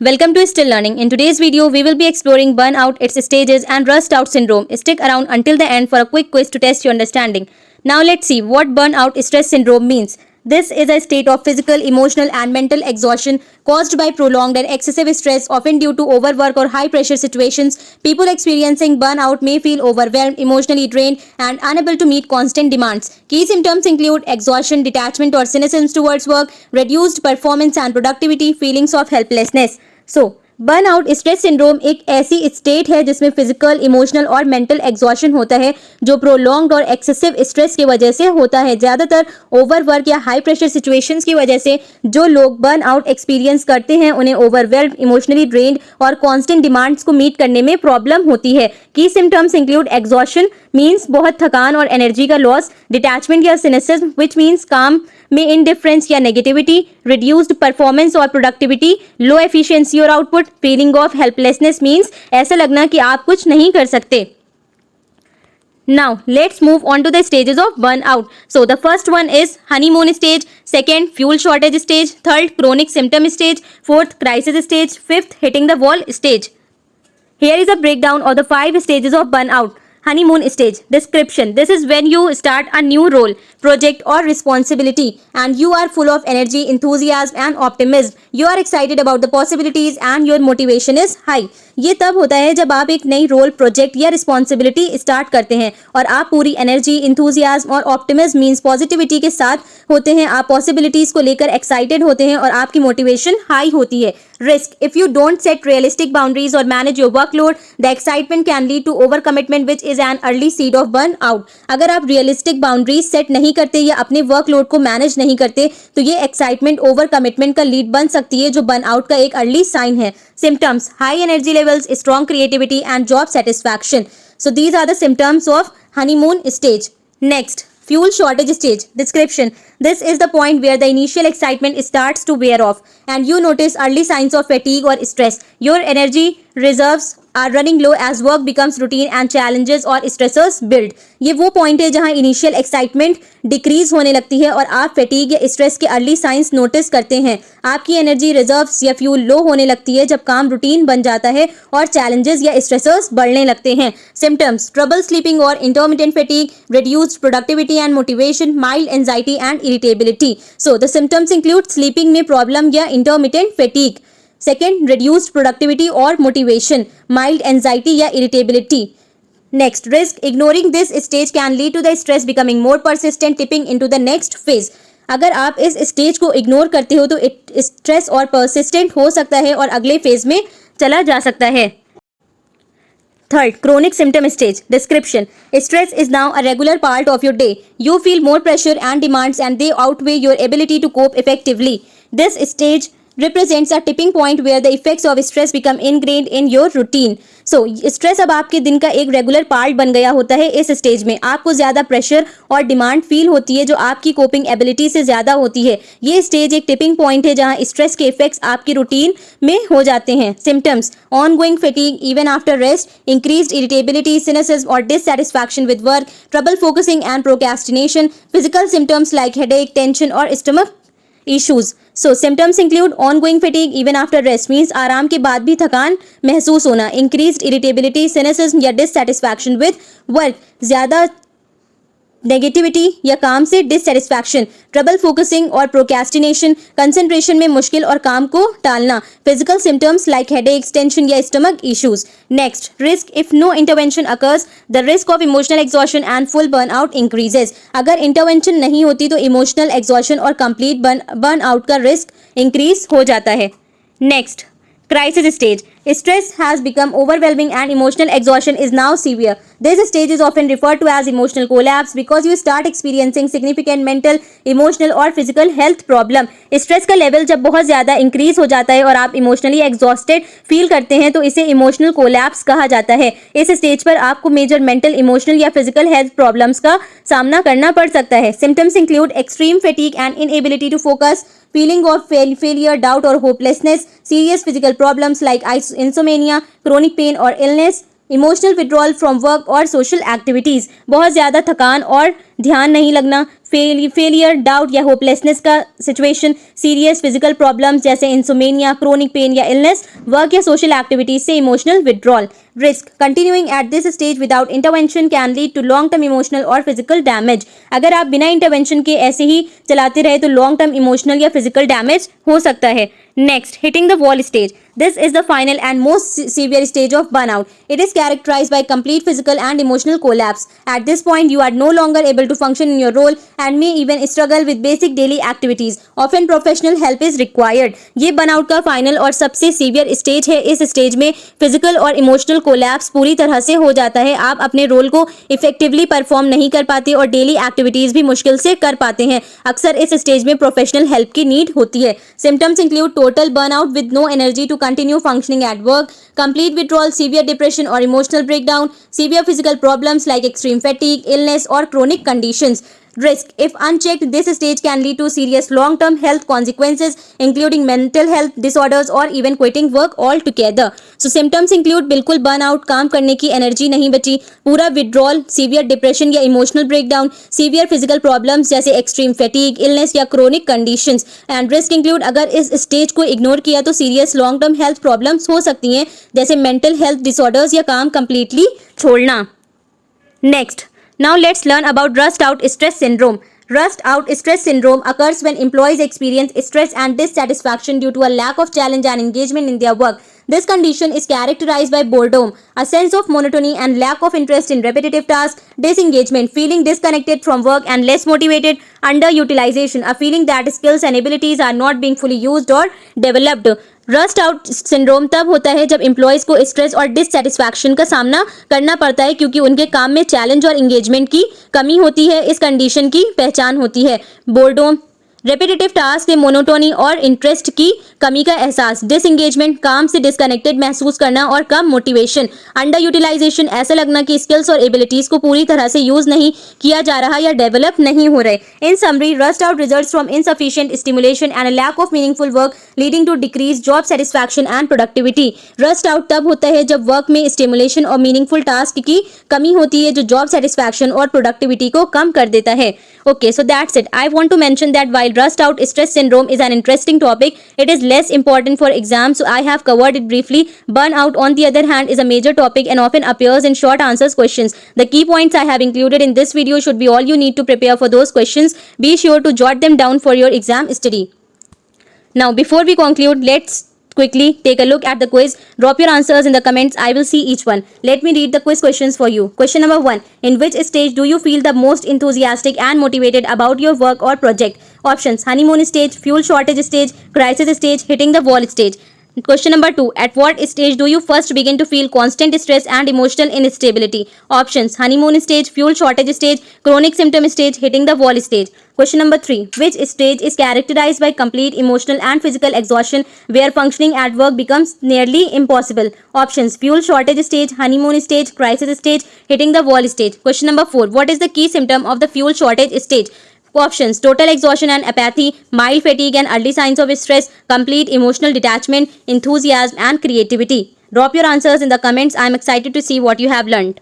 Welcome to Still Learning. In today's video, we will be exploring burnout, its stages, and rust out syndrome. Stick around until the end for a quick quiz to test your understanding. Now, let's see what burnout stress syndrome means. This is a state of physical, emotional, and mental exhaustion caused by prolonged and excessive stress, often due to overwork or high pressure situations. People experiencing burnout may feel overwhelmed, emotionally drained, and unable to meet constant demands. Key symptoms include exhaustion, detachment, or cynicism towards work, reduced performance and productivity, feelings of helplessness. Burnout stress syndrome एक ऐसी state है जिसमें physical, emotional और mental exhaustion होता है जो prolonged और excessive stress की वजह से होता है। ज़्यादातर ओवरवर्क या हाई प्रेशर सिचुएशंस की वजह से जो लोग बर्नआउट एक्सपीरियंस करते हैं उन्हें ओवरवेल्ड, इमोशनली ड्रेन्ड और कॉन्स्टेंट डिमांड्स को मीट करने में प्रॉब्लम होती है। की सिम्टम्स इंक्लूड एग्जॉशन मीन्स बहुत थकान और एनर्जी का लॉस, डिटैचमेंट या सिनिसिज्म विच मीन्स काम में इनडिफरेंस या नेगेटिविटी, रिड्यूस्ड परफॉर्मेंस और प्रोडक्टिविटी, लो एफिशिएंसी और output, feeling of helplessness means ऐसा लगना कि आप कुछ नहीं कर सकते। Now let's move on to the stages of burnout. So the first one is honeymoon stage, second fuel shortage stage, third chronic symptom stage, fourth crisis stage, fifth hitting the wall stage. Here is a breakdown of the 5 stages of burnout. Honeymoon stage. Description. This is when you start a new role, project or responsibility and you are full of energy, enthusiasm and optimism. You are excited about the possibilities and your motivation is high. ये तब होता है जब आप एक नई role, project या responsibility start करते हैं और आप पूरी एनर्जी, इंथुजियाज्म और ऑप्टिमिज्म मीन्स पॉजिटिविटी के साथ होते हैं। आप पॉसिबिलिटीज को लेकर एक्साइटेड होते हैं और आपकी मोटिवेशन हाई होती है। Risk. If you don't set realistic boundaries और manage your workload, the excitement can lead to over commitment which is an early seed of burn out. अगर आप रियलिस्टिक बाउंड्रीज सेट नहीं करते या अपने वर्कलोड को मैनेज नहीं करते तो ये एक्साइटमेंट ओवर कमिटमेंट का लीड बन सकती है जो बर्न आउट का एक अर्ली साइन है। Symptoms: high energy levels, strong creativity and job satisfaction. So these are the symptoms of honeymoon stage. Next, fuel shortage stage. Description: this is the point where the initial excitement starts to wear off and you notice early signs of fatigue or stress. Your energy reserves are running low as work becomes routine and challenges or stressors build. ये वो point है जहां initial excitement decrease होने लगती है और आप fatigue या स्ट्रेस के अर्ली साइंस नोटिस करते हैं। आपकी एनर्जी रिजर्व्स या फ्यूल लो होने लगती है जब काम रूटीन बन जाता है और चैलेंजेस या स्ट्रेसर्स बढ़ने लगते हैं। सिम्टम्स: ट्रबल स्लीपिंग और intermittent fatigue, reduced productivity and motivation, mild anxiety and irritability. So the symptoms include sleeping में प्रॉब्लम या intermittent fatigue, second reduced productivity or motivation, mild anxiety या irritability. Next, risk. Ignoring this stage can lead to the stress becoming more persistent, tipping into the next phase. अगर आप इस stage को ignore करते हो तो stress और persistent हो सकता है और अगले फेज में चला जा सकता है। Third, chronic symptom stage. Description: stress is now a regular part of your day. You feel more pressure and demands and they outweigh your ability to cope effectively. This stage represents a tipping point where the effects of stress become ingrained in your routine. So, stress अब आपके दिन का एक regular part बन गया होता है। इस स्टेज में आपको ज़्यादा प्रेशर और डिमांड फील होती है जो आपकी कोपिंग एबिलिटी से ज़्यादा होती है। ये स्टेज एक टिपिंग पॉइंट है जहां स्ट्रेस के इफेक्ट्स आपकी रूटीन में हो जाते हैं। Symptoms: ongoing fatigue even after rest, increased irritability, cynicism or dissatisfaction with work, trouble focusing and procrastination, physical symptoms like headache, tension or stomach issues. So symptoms include ongoing fatigue even after rest means आराम के बाद भी थकान महसूस होना, increased irritability, cynicism या dissatisfaction with work, ज़्यादा negativity या काम से डिससेटिस्फैक्शन, ट्रबल फोकसिंग और प्रोक्रेस्टिनेशन, कंसंट्रेशन में मुश्किल और काम को टालना, physical symptoms like headaches, tension या stomach issues. Next, risk. If no intervention occurs the risk of emotional exhaustion and full burnout increases. अगर इंटरवेंशन नहीं होती तो इमोशनल एग्जॉशन और कंप्लीट बर्नआउट का रिस्क इंक्रीज हो जाता है. Next, crisis stage. Stress has become overwhelming and emotional exhaustion is now severe. This stage is often referred to as emotional collapse because you start experiencing significant mental, emotional और physical health problem. Stress का level जब बहुत ज़्यादा increase हो जाता है और आप इमोशनली एग्जॉस्टेड फील करते हैं तो इसे इमोशनल कोलैप्स कहा जाता है. इस स्टेज पर आपको मेजर मेंटल, इमोशनल या फिजिकल हेल्थ प्रॉब्लम्स का सामना करना पड़ सकता है. Symptoms include extreme fatigue and inability to focus, feeling of failure, doubt or hopelessness, serious physical problems like insomnia, chronic pain or illness, emotional withdrawal from work और social activities, बहुत ज़्यादा थकान और ध्यान नहीं लगना, फेलियर, डाउट या hopelessness का सिचुएशन, सीरियस फिजिकल प्रॉब्लम्स जैसे इंसोमेनिया, क्रोनिक पेन या इलनेस, वर्क या सोशल एक्टिविटीज से emotional withdrawal. Risk, continuing at this stage without intervention can lead to long term emotional और फिजिकल डैमेज. अगर आप बिना इंटरवेंशन के ऐसे ही चलाते रहे तो लॉन्ग टर्म इमोशनल या फिजिकल डैमेज हो सकता है. Next, hitting the wall stage. This is the final and most severe stage of burnout. It is characterized by complete physical and emotional collapse. At this point, you are no longer able to function in your role and may even struggle with basic daily activities. Often professional help is required. ये burnout का final और सबसे severe stage है. इस stage में physical और emotional collapse पूरी तरह से हो जाता है. आप अपने role को effectively perform नहीं कर पाते और daily activities भी मुश्किल से कर पाते हैं. अक्सर इस stage में professional help की need होती है. Symptoms include total burnout with no energy to continue functioning at work, complete withdrawal, severe depression or emotional breakdown, severe physical problems like extreme fatigue, illness or chronic conditions. Risk, if unchecked, this stage can lead to serious long-term health consequences, including mental health disorders or even quitting work altogether. So symptoms include बिल्कुल burnout, काम करने की energy नहीं बची, पूरा withdrawal, severe depression या emotional breakdown, severe physical problems जैसे extreme fatigue, illness या chronic conditions. And risk include अगर इस stage को ignore किया तो serious long-term health problems हो सकती हैं जैसे mental health disorders या काम completely छोड़ना. Next. Now let's learn about rust out stress syndrome. Rust out stress syndrome occurs when employees experience stress and dissatisfaction due to a lack of challenge and engagement in their work. This condition is characterized by boredom, a sense of monotony and lack of interest in repetitive tasks, disengagement, feeling disconnected from work and less motivated, underutilization, a feeling that skills and abilities are not being fully used or developed. Rushed out syndrome तब होता है जब employees को stress और dissatisfaction का सामना करना पड़ता है क्योंकि उनके काम में चैलेंज और इंगेजमेंट की कमी होती है. इस कंडीशन की पहचान होती है बोर्डोम, रेपिटेटिव टास्क में मोनोटोनी और इंटरेस्ट की कमी का एहसास, डिसएंगेजमेंट, काम से डिस्कनेक्टेड महसूस करना और कम मोटिवेशन, अंडर यूटिलाइजेशन, ऐसा लगना कि स्किल्स और एबिलिटीज को पूरी तरह से यूज नहीं किया जा रहा या डेवलप नहीं हो रहे. In summary, rust out results from insufficient stimulation and lack of meaningful work leading to decrease job satisfaction and productivity. Rust out तब होता है जब वर्क में स्टिमुलेशन और मीनिंगफुल टास्क की कमी होती है जो जॉब सेटिस्फैक्शन और प्रोडक्टिविटी को कम कर देता है. Okay, so that's it. I want to mention that while rust out stress syndrome is an interesting topic, it is less important for exams, so I have covered it briefly. Burnout, on the other hand, is a major topic and often appears in short answers questions. The key points I have included in this video should be all you need to prepare for those questions. Be sure to jot them down for your exam study. Now, before we conclude, let's quickly take a look at the quiz. Drop your answers in the comments. I will see each one. Let me read the quiz questions for you. Question number 1. In which stage do you feel the most enthusiastic and motivated about your work or project? Options: honeymoon stage, fuel shortage stage, crisis stage, hitting the wall stage. Question number 2. At what stage do you first begin to feel constant stress and emotional instability? Options: honeymoon stage, fuel shortage stage, chronic symptom stage, hitting the wall stage. Question number 3. Which stage is characterized by complete emotional and physical exhaustion where functioning at work becomes nearly impossible? Options: fuel shortage stage, honeymoon stage, crisis stage, hitting the wall stage. Question number 4. What is the key symptom of the fuel shortage stage? Options: total exhaustion and apathy, mild fatigue and early signs of stress, complete emotional detachment, enthusiasm and creativity. Drop your answers in the comments. I am excited to see what you have learned.